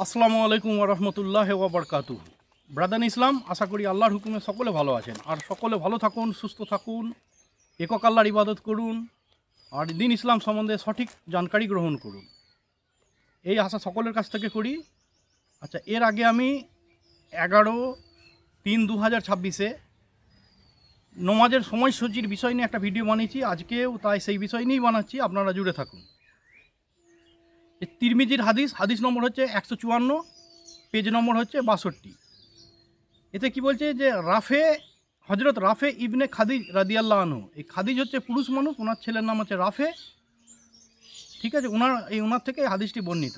আসসালামু আলাইকুম ওরহমতুল্লাহ ওবরকাতু। ব্রাদান ইসলাম, আশা করি আল্লাহর হুকুমে সকলে ভালো আছেন, আর সকলে ভালো থাকুন, সুস্থ থাকুন, একক আল্লাহর ইবাদত করুন, আর দিন ইসলাম সম্বন্ধে সঠিক জানকারি গ্রহণ করুন, এই আশা সকলের কাছ থেকে করি। আচ্ছা, এর আগে আমি 11/3/2026 নমাজের সময়সূচির বিষয় নিয়ে একটা ভিডিও বানিয়েছি। আজকেও তাই সেই বিষয় নিয়েই বানাচ্ছি, আপনারা জুড়ে থাকুন। তিরমিজির হাদিস নম্বর হচ্ছে 154, পেজ নম্বর হচ্ছে 62। এতে কি বলছে যে হজরত রাফে ইবনে খাদিজ রাদিয়াল্লাহু আনহু, এই খাদিজ হচ্ছে পুরুষ মানুষ, ওনার ছেলের নাম হচ্ছে রাফে, ঠিক আছে। ওনার থেকে হাদিসটি বর্ণিত।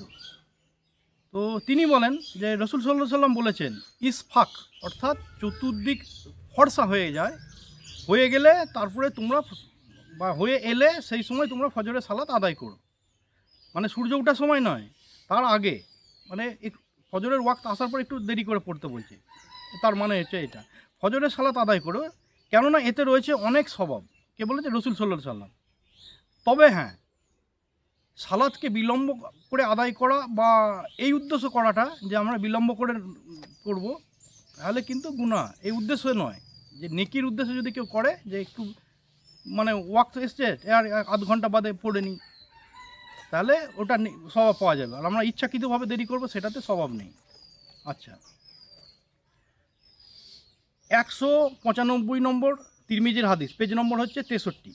তো তিনি বলেন যে রসুল সাল্লাল্লাহু আলাইহি সাল্লাম বলেছেন, ইসফাক অর্থাৎ চতুর্দিক ফর্সা হয়ে যায়, হয়ে গেলে তারপরে তোমরা বা হয়ে এলে সেই সময় তোমরা ফজরের সালাত আদায় করো। মানে সূর্য ওঠার সময় নয়, তার আগে, মানে ফজরের ওয়াক্ত আসার পর একটু দেরি করে পড়তে বলছে। তার মানে হচ্ছে এটা, ফজরের সালাত আদায় করো, কেননা এতে রয়েছে অনেক স্বভাব। কে বলেছে? রসুল সাল্লাল্লাহু আলাইহি সাল্লাম। তবে হ্যাঁ, সালাতকে বিলম্ব করে আদায় করা বা এই উদ্দেশ্য করাটা যে আমরা বিলম্ব করে করব, তাহলে কিন্তু গুনাহ। এই উদ্দেশ্য নয়, যে নেকির উদ্দেশ্যে যদি কেউ করে যে একটু মানে ওয়াক্ত এসছে আর আধ ঘন্টা বাদে পড়ে নিই, তাহলে ওটা স্বভাব পাওয়া যাবে। আর আমরা ইচ্ছাকৃতভাবে দেরি করব, সেটাতে স্বভাব নেই। আচ্ছা, 195 নম্বর তিরমিজির হাদিস, পেজ নম্বর হচ্ছে 63।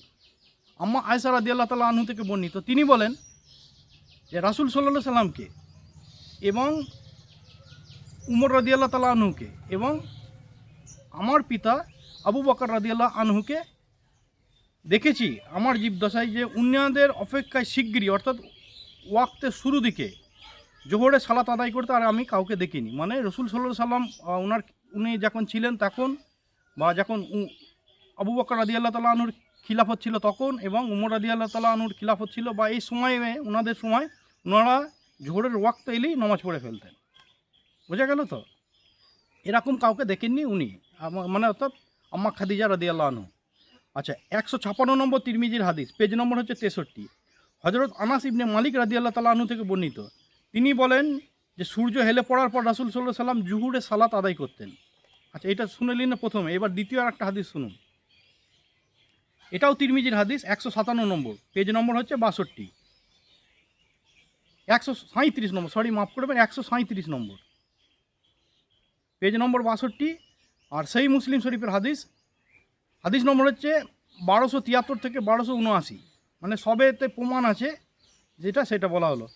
আম্মা আয়েশা রাদিয়াল্লাহু তাআলা আনহু থেকে বর্ণিত, তিনি বলেন যে রাসূল সাল্লাল্লাহু আলাইহি সাল্লামকে এবং উমর রাদিয়াল্লাহু তাআলা আনহুকে এবং আমার পিতা আবু বকর রাদিয়াল্লাহু আনহুকে দেখেছি আমার জীবদশায় যে উন্নয়নদের অপেক্ষায় শিগগিরই, অর্থাৎ ওয়াক্তের শুরু দিকে জোহরে সালাত আদায় করতে আর আমি কাউকে দেখিনি। মানে রসুল সাল্লাল্লাহু আলাইহি সাল্লাম উনি যখন ছিলেন তখন, বা যখন আবু বকর রাদিয়াল্লাহু তাআলা আনহুর খিলাফত ছিল তখন, এবং উমর রাদিয়াল্লাহু তাআলা আনহুর খিলাফত ছিল, বা এই সময়ে ওনাদের সময় ওনারা জোহরের ওয়াক্ত এলেই নামাজ পড়ে ফেলতেন। বোঝা গেল তো? এরকম কাউকে দেখেননি উনি, মানে অর্থাৎ আম্মা খাদিজা রাদিয়াল্লাহু আনহু। আচ্ছা, 156 নম্বর তিরমিজির হাদিস, পেজ নম্বর হচ্ছে 63। হযরত আনাস ইবনে মালিক রাদিয়াল্লাহু তাআলা আনহু থেকে বর্ণিত, তিনি বলেন যে সূর্য হেলে পড়ার পর রাসূল সাল্লাল্লাহু আলাইহি সাল্লাম জুহুরে সালাত আদায় করতেন। আচ্ছা, এটা শুনেলেন না প্রথমে, এবার দ্বিতীয় আর একটা হাদিস শুনুন। এটাও তিরমিজির হাদিস, 157 নম্বর, পেজ নম্বর হচ্ছে 62। 137 নম্বর, সরি মাফ করবেন, 137 নম্বর, পেজ নম্বর 62। আর সেই মুসলিম শরীফের হাদিস নম্বর হচ্ছে 1273 থেকে 1279, মানে সবেতে প্রমাণ আছে যেটা সেটা বলা হলো।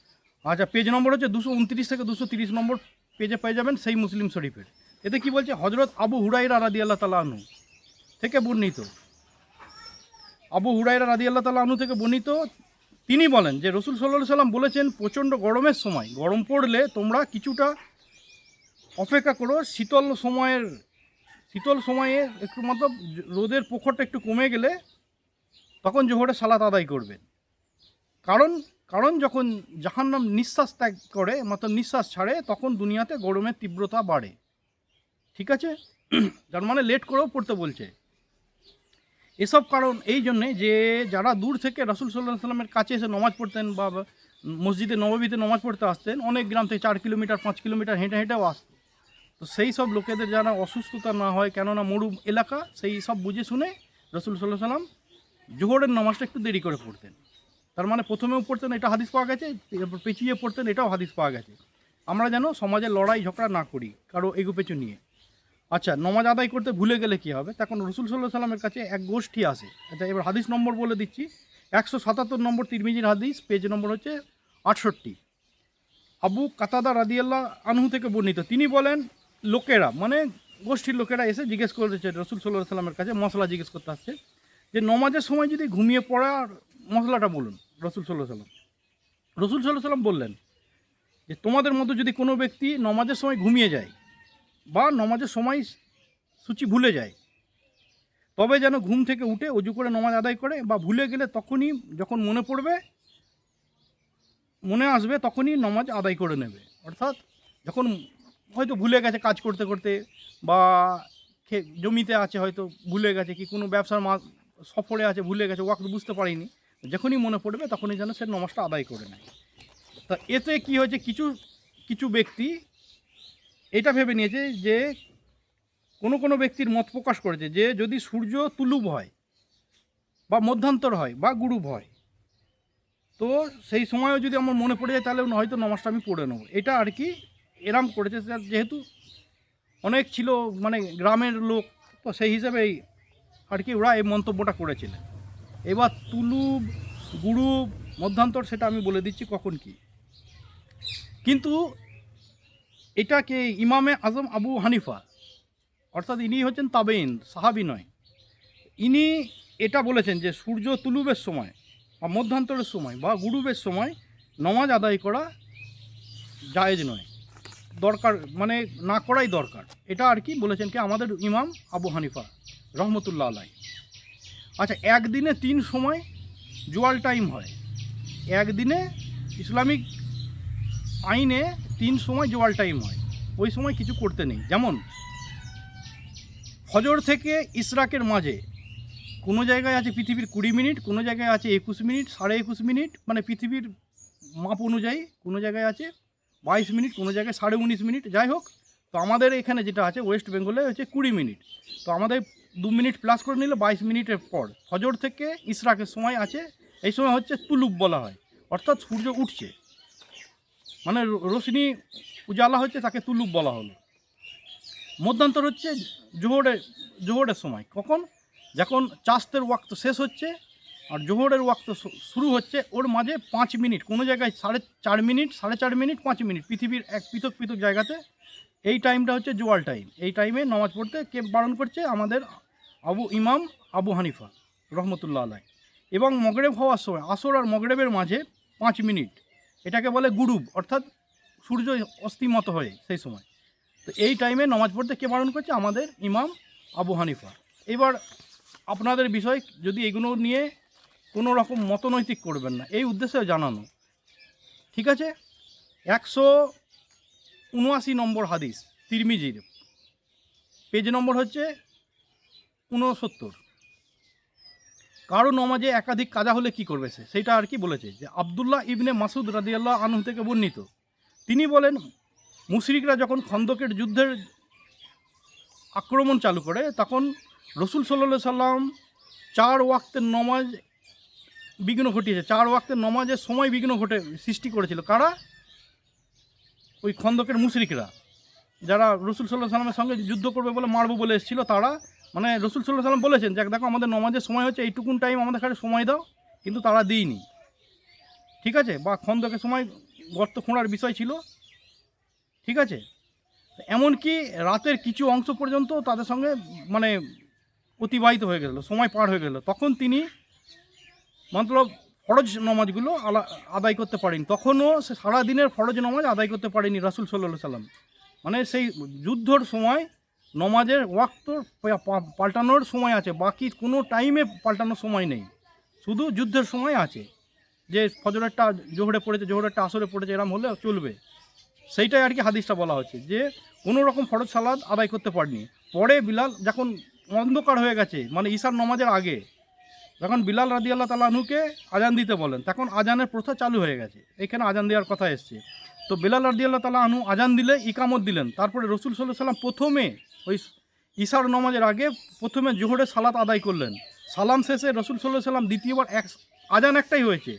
আচ্ছা, পেজ নম্বর হচ্ছে 229 থেকে 230 নম্বর পেজে পেয়ে যাবেন সেই মুসলিম শরীফের। এতে কি বলছে? হজরত আবু হুরাইরা রাদিয়াল্লাহু তাআলা আনহু থেকে বর্ণিত, আবু হুরাইরা রাদিয়াল্লাহু তাআলা আনহু থেকে বর্ণিত, তিনি বলেন যে রসুল সাল্লাল্লাহু আলাইহি সাল্লাম বলেছেন, প্রচণ্ড গরমের সময় গরম পড়লে তোমরা কিছুটা অপেক্ষা করো, শীতল সময়ে একটু মাত্র রোদের প্রখরটা একটু কমে গেলে তখন জোহরে সালাত আদায় করবেন। কারণ যখন জাহান্নাম নিঃশ্বাস ত্যাগ করে, মাত্র নিঃশ্বাস ছাড়ে, তখন দুনিয়াতে গরমের তীব্রতা বাড়ে। ঠিক আছে? যার মানে লেট করেও পড়তে বলছে। এসব কারণ এই জন্যে যে যারা দূর থেকে রাসূল সাল্লাল্লাহু আলাইহি সাল্লামের কাছে এসে নমাজ পড়তেন বা মসজিদে নববীতে নমাজ পড়তে আসতেন, অনেক গ্রাম থেকে 4 কিলোমিটার 5 কিলোমিটার হেঁটে হেঁটেও আসতো। তো সেই সব লোকেদের যেন অসুস্থতা না হয়, কেননা মরু এলাকা, সেই সব বুঝে শুনে রাসূল সাল্লাল্লাহু আলাইহি সাল্লাম জোহরের নামাজটা একটু দেরি করে পড়তেন। তার মানে প্রথমেও পড়তেন, এটা হাদিস পাওয়া গেছে, এরপর পেঁচিয়ে পড়তেন, এটাও হাদিস পাওয়া গেছে। আমরা যেন সমাজে লড়াই ঝগড়া না করি কারো এগো পেছু নিয়ে। আচ্ছা, নমাজ আদায় করতে ভুলে গেলে কী হবে? তখন রসুল সাল্লাল্লাহু আলাইহি সাল্লামের কাছে এক গোষ্ঠী আসে। আচ্ছা, এবার হাদিস নম্বর বলে দিচ্ছি, 177 নম্বর তিরমিজির হাদিস, পেজ নম্বর হচ্ছে 68। আবু কাতাদা রাদিয়াল্লাহু আনহু থেকে বর্ণিত, তিনি বলেন, লোকেরা, মানে গোষ্ঠীর লোকেরা এসে জিজ্ঞেস করেছে রসুল সাল্লাল্লাহু আলাইহি সাল্লামের কাছে, মশলা জিজ্ঞেস করতে আসছে যে নমাজের সময় যদি ঘুমিয়ে পড়ার মশলাটা বলুন রসুল সাল্লাল্লাহু আলাইহি সাল্লাম। রসুল সাল্লাল্লাহু আলাইহি সাল্লাম বললেন যে তোমাদের মধ্যে যদি কোনো ব্যক্তি নমাজের সময় ঘুমিয়ে যায় বা নমাজের সময় সূচি ভুলে যায়, তবে যেন ঘুম থেকে উঠে অজু করে নমাজ আদায় করে, বা ভুলে গেলে তখনই, যখন মনে আসবে তখনই নমাজ আদায় করে নেবে। অর্থাৎ যখন হয়তো ভুলে গেছে কাজ করতে করতে, বা জমিতে আছে হয়তো ভুলে গেছে, কি কোনো ব্যবসার সফরে আছে ভুলে গেছে, ওয়াক্ত বুঝতে পারিনি, যখনই মনে পড়বে তখনই যেন সে নমাজটা আদায় করে নেয়। তা এতে কি হয়েছে, কিছু কিছু ব্যক্তি এটা ভেবে নিয়েছে যে কোনো ব্যক্তির মত প্রকাশ করেছে যে যদি সূর্য তুলুব হয় বা মধ্যান্তর হয় বা গুরুব হয়, তো সেই সময়ও যদি আমার মনে পড়ে যায় তাহলে হয়তো নমাজটা আমি পড়ে নেবো। এটা আর কি এরম করেছে, যেহেতু অনেক ছিল মানে গ্রামের লোক, তো সেই হিসেবেই আর কি ওরা এই মন্তব্যটা করেছিলেন। এবার তুলুব, গুরুব, মধ্যান্তর সেটা আমি বলে দিচ্ছি কখন কি। কিন্তু এটাকে ইমামে আজম আবু হানিফা, অর্থাৎ ইনি হচ্ছেন তাবেইন, সাহাবী নয়, ইনি এটা বলেছেন যে সূর্য তুলুবের সময় বা মধ্যান্তরের সময় বা গুরুবের সময় নমাজ আদায় করা জায়েজ নয়, দরকার মানে না করাই দরকার। এটা আর কি বলেছেন কি আমাদের ইমাম আবু হানিফা রহমতুল্লাহ আলাই। আচ্ছা, একদিনে 3 সময় জোয়াল টাইম হয়, একদিনে ইসলামিক আইনে 3 সময় জোয়াল টাইম হয়, ওই সময় কিছু করতে নেই। যেমন ফজর থেকে ইশরাকের মাঝে কোনো জায়গায় আছে পৃথিবীর 20 মিনিট, কোনো জায়গায় আছে 21 মিনিট, 21.5 মিনিট, মানে পৃথিবীর মাপ অনুযায়ী কোনো জায়গায় আছে 22 মিনিট, কোনো জায়গায় 19.5 মিনিট, যাই হোক। তো আমাদের এখানে যেটা আছে ওয়েস্ট বেঙ্গলে হচ্ছে 20 মিনিট, তো আমাদের 2 মিনিট প্লাস করে নিলে 22 মিনিটের পর ফজর থেকে ইশরাকের সময় আছে। এই সময় হচ্ছে তুলুব বলা হয়, অর্থাৎ সূর্য উঠছে, মানে রোশনি উজালা হচ্ছে, তাকে তুলুব বলা হলো। মধ্যান্তর হচ্ছে জোহরের সময়, কখন যখন চাস্তের ওয়াক্ত শেষ হচ্ছে আর জোহরের ওয়াক্ত শুরু হচ্ছে, ওর মাঝে 5 মিনিট, কোনো জায়গায় 4.5 মিনিট, 4.5 মিনিট, 5 মিনিট, পৃথিবীর এক পৃথক পৃথক জায়গাতে এই টাইমটা হচ্ছে জোয়াল টাইম। এই টাইমে নামাজ পড়তে কে বারণ করছে? আমাদের ইমাম আবু হানিফা রহমতুল্লাহ আলাই। এবং মগরেব হওয়ার সময় আসর আর মগরেবের মাঝে 5 মিনিট, এটাকে বলে গুরুব, অর্থাৎ সূর্য অস্তিমত হয়ে সেই সময়। তো এই টাইমে নামাজ পড়তে কে বারণ করছে? আমাদের ইমাম আবু হানিফা। এবার আপনাদের বিষয়, যদি এগুলো নিয়ে কোনো রকম মতনৈতিক করবেন না, এই উদ্দেশ্যে জানানো, ঠিক আছে? 179 নম্বর হাদিস তিরমিজির, পেজ নম্বর হচ্ছে 69। কারো নমাজে একাধিক কাজা হলে কি করবে সে, সেইটা আর কি বলেছে যে আবদুল্লাহ ইবনে মাসুদ রাদিয়াল্লাহু আনহু থেকে বর্ণিত, তিনি বলেন, মুশরিকরা যখন খন্দকের যুদ্ধের আক্রমণ চালু করে তখন রসুল সাল্লাল্লাহু সাল্লাম 4 ওয়াক্তের নমাজ বিঘ্ন ঘটিয়েছে। 4 ওয়াক্তের নমাজের সময় বিঘ্ন সৃষ্টি করেছিল কারা? ওই খন্দকের মুশরিকরা, যারা রসুল সাল্লাল্লাহু সাল্লামের সঙ্গে যুদ্ধ করবে বলে মারবো বলে এসেছিল, তারা মানে রসুল সাল্লাল্লাহু সাল্লাম বলেছেন যে দেখো আমাদের নমাজের সময় হচ্ছে এইটুকুন টাইম, আমাদের কাছে সময় দাও, কিন্তু তারা দিইনি, ঠিক আছে? বা খন্দকের সময় গর্ত খোঁড়ার বিষয় ছিল, ঠিক আছে? এমনকি রাতের কিছু অংশ পর্যন্ত তাদের সঙ্গে মানে অতিবাহিত হয়ে গেল, সময় পার হয়ে গেল, তখন তিনি মতলব ফরজ নমাজগুলো আদায় করতে পারেনি, তখনও সে সারাদিনের ফরজ নমাজ আদায় করতে পারেনি রাসূল সাল্লাল্লাহু সাল্লাম। মানে সেই যুদ্ধর সময় নমাজের ওয়াক্ত পাল্টানোর সময় আছে, বাকি কোনো টাইমে পাল্টানোর সময় নেই, শুধু যুদ্ধের সময় আছে, যে ফজরেরটা জোহরে পড়েছে, জোহরেরটা আসরে পড়েছে, এরম হলে চলবে। সেইটাই আর কি হাদিসটা বলা হচ্ছে যে কোনো রকম ফরজ সালাত আদায় করতে পারেনি। পরে বিলাল যখন অন্ধকার হয়ে গেছে, মানে ঈশার নমাজের আগে, যখন বিলাল রাদিয়াল্লাহু তাআলা আনহুকে আজান দিতে বলেন, তখন আজানের প্রথা চালু হয়ে গেছে, এখানে আজান দেওয়ার কথা এসছে। তো বিলাল রাদিয়াল্লাহু তাআলা আনহু আজান দিলে ইকামত দিলেন, তারপরে রসুল সাল্লাল্লাহু আলাইহি সাল্লাম প্রথমে ওই ঈশার নমাজের আগে প্রথমে জোহরের সালাত আদায় করলেন, সালাম শেষে রসুল সাল্লাল্লাহু আলাইহি সাল্লাম দ্বিতীয়বার আজান একটাই হয়েছে,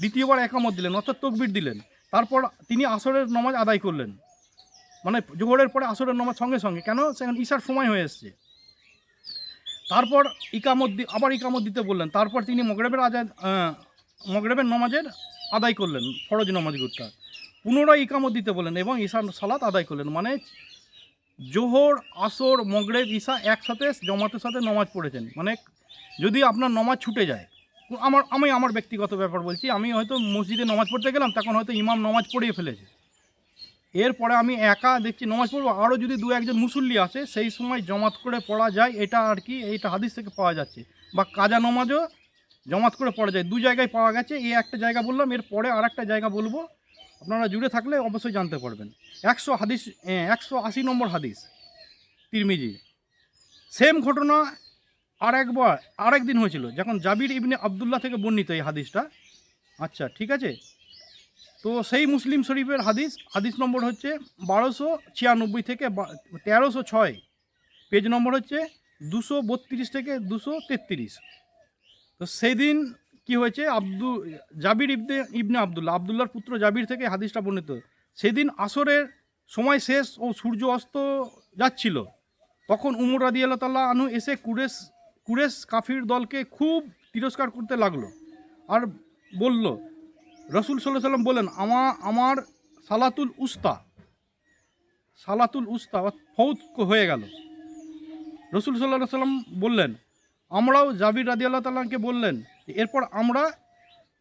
দ্বিতীয়বার একামত দিলেন, অর্থাৎ তাকবীর দিলেন, তারপর তিনি আসরের নমাজ আদায় করলেন, মানে জোহরের পরে আসরের নমাজ সঙ্গে সঙ্গে, কেন? সেখানে ঈশার সময় হয়ে এসছে। তারপর আবার ইকামত দিতে বললেন, তারপর তিনি মগরেবের নমাজের আদায় করলেন, ফরজ নমাজগুলোটা পুনরায় ইকামত দিতে বললেন এবং ঈশার সালাত আদায় করলেন। মানে জোহর, আসর, মগরেব, ঈশা একসাথে জমাতের সাথে নমাজ পড়েছেন। মানে যদি আপনার নমাজ ছুটে যায়, আমি আমার ব্যক্তিগত ব্যাপার বলছি, আমি হয়তো মসজিদে নমাজ পড়তে গেলাম, তখন হয়তো ইমাম নমাজ পড়িয়ে ফেলেছে, এরপরে আমি একা দেখছি নমাজ পড়বো, আরও যদি 2-1 মুসল্লি আসে, সেই সময় জমাত করে পড়া যায়, এটা আর কি এইটা হাদিস থেকে পাওয়া যাচ্ছে। বা কাজা নমাজও জমাত করে পড়া যায়, 2 জায়গায় পাওয়া গেছে। এই একটা জায়গা বললাম, এর পরে আর একটা জায়গা বলবো, আপনারা জুড়ে থাকলে অবশ্যই জানতে পারবেন। 180 নম্বর হাদিস তিরমিজি। সেম ঘটনা আরেক দিন হয়েছিল, যখন জাবির ইবনে আবদুল্লাহ থেকে বর্ণিত এই হাদিসটা। আচ্ছা, ঠিক আছে। তো সেই মুসলিম শরীফের হাদিস নম্বর হচ্ছে 1296 থেকে 1306, পেজ নম্বর হচ্ছে 232 থেকে 233। তো সেই দিন কী হয়েছে, জাবির ইবনে আবদুল্লাহর পুত্র জাবির থেকে হাদিসটা বর্ণিত। সেদিন আসরের সময় শেষ ও সূর্য অস্ত যাচ্ছিল, তখন উমর রাদিয়াল্লাহু তাআলা আনহু এসে কুরেশ কাফির দলকে খুব তিরস্কার করতে লাগলো আর বলল, রসুল সাল্লাল্লাহু আলাইহি সাল্লাম বলেন, আমার সালাতুল উস্তা ফৌত হয়ে গেল। রসুল সাল্লাল্লাহু আলাইহি সাল্লাম বললেন, আমরাও জাবির রাদিয়াল্লাহু তাআলাকে বললেন, এরপর আমরা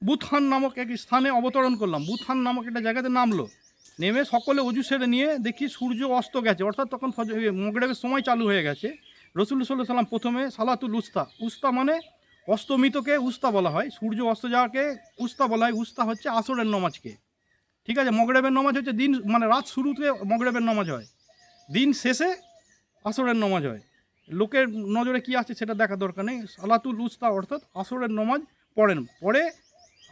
বুতহান নামক এক স্থানে অবতরণ করলাম। বুতহান নামক একটা জায়গাতে নামলো, নেমে সকলে অজু সেরে নিয়ে দেখি সূর্য অস্ত গেছে, অর্থাৎ তখন মাগরিবের সময় চালু হয়ে গেছে। রসুল সাল্লাল্লাহু আলাইহি সাল্লাম প্রথমে সালাতুল উস্তা মানে অস্তমিতকে উস্তা বলা হয়, সূর্য অস্ত যাওয়াকে উস্তা বলা হয়। উস্তা হচ্ছে আসরের নামাজকে, ঠিক আছে। মাগরিবের নামাজ হচ্ছে দিন, মানে রাত শুরুতে মাগরিবের নামাজ হয়, দিন শেষে আসরের নামাজ হয়। লোকের নজরে কি আছে সেটা দেখা দরকার নেই। সালাতুল উস্তা অর্থাৎ আসরের নামাজ পরে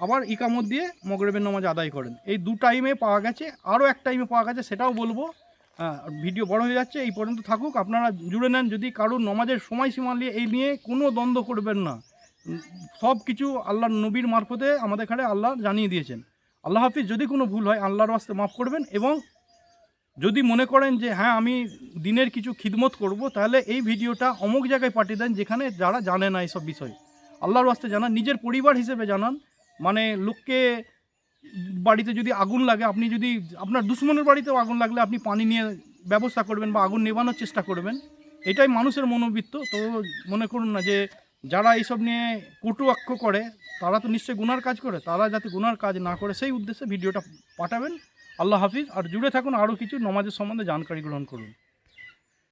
আবার ইকামত দিয়ে মাগরিবের নামাজ আদায় করেন। এই 2 টাইমে পাওয়া গেছে। আরও এক টাইমে পাওয়া গেছে, সেটাও বলবো। ভিডিও বড় হয়ে যাচ্ছে, এই পর্যন্ত থাকুক, আপনারা জুড়ে নেন। যদি কারোর নামাজের সময়সীমা নিয়ে কোনো দ্বন্দ্ব করবেন না। সব কিছু আল্লাহর নবীর মারফতে আমাদের এখানে আল্লাহ জানিয়ে দিয়েছেন। আল্লাহ হাফিজ। যদি কোনো ভুল হয় আল্লাহর ওয়াস্তে মাফ করবেন, এবং যদি মনে করেন যে হ্যাঁ আমি দিনের কিছু খিদমত করব, তাহলে এই ভিডিওটা অমুক জায়গায় পাঠিয়ে দেন যেখানে যারা জানে না এইসব বিষয়। আল্লাহর ওয়াস্তে জানান, নিজের পরিবার হিসেবে জানান। মানে লোককে বাড়িতে যদি আগুন লাগে, আপনি যদি আপনার দুশ্মনের বাড়িতেও আগুন লাগলে আপনি পানি নিয়ে ব্যবস্থা করবেন বা আগুন নেভানোর চেষ্টা করবেন, এটাই মানুষের মনোবৃত্ত। তো মনে করুন না যে যারা এইসব নিয়ে কটু বাক্য করে তারা তো নিশ্চয়ই গুনার কাজ করে, তারা যাতে গুনার কাজ না করে সেই উদ্দেশ্যে ভিডিওটা পাঠাবেন। আল্লাহ হাফিজ। আর জুড়ে থাকুন, আরও কিছু নমাজের সম্বন্ধে জানকারি গ্রহণ করুন।